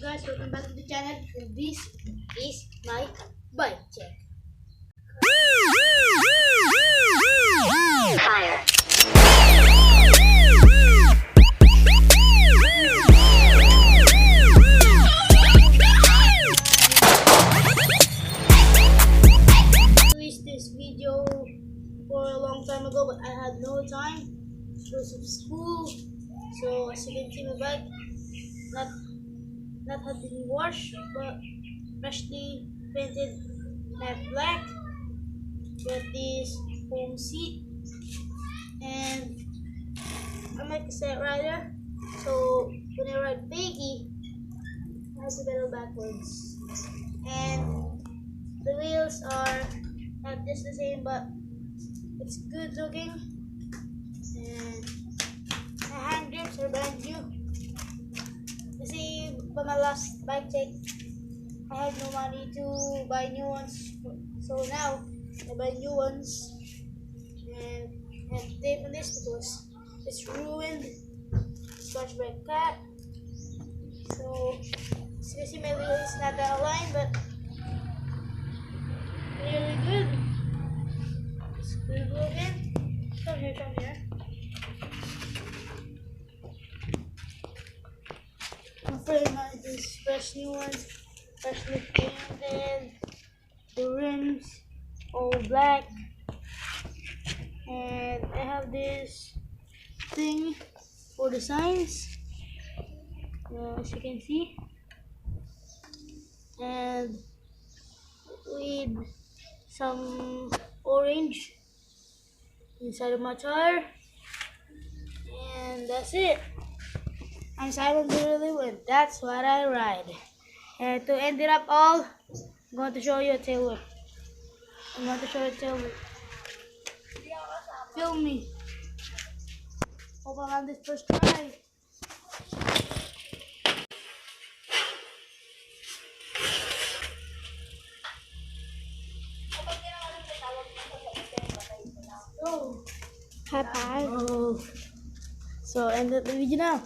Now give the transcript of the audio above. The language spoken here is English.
guys, welcome back to the channel, and this is my bike check. Fire. Released this video for a long time ago, but I had no time because of school. So as you can see, my bike not had been washed, but freshly painted matte black. Got this foam seat, and I'm like a set rider, so when I ride biggie, I have to pedal backwards. And the wheels are not just the same, but it's good looking. And the hand grips are brand new. Kasi by my last bike check, I had no money to buy new ones. So now I buy new ones, and I have to tape on this because it's ruined, scratched by a cat. So as you can see, my wheel is not that aligned, but really good. It's good looking. Come here. I'm afraid not these fresh new ones, freshly painted. The rims all black, and I have this thing for the signs, as you can see, and with some orange inside of my tire, and that's it. I'm Saimon Relivo, and that's what I ride. And to end it up all, I'm going to show you a tail whip. Film me. Hope I land this first try. Go. Bye-bye. Oh. So end the video now.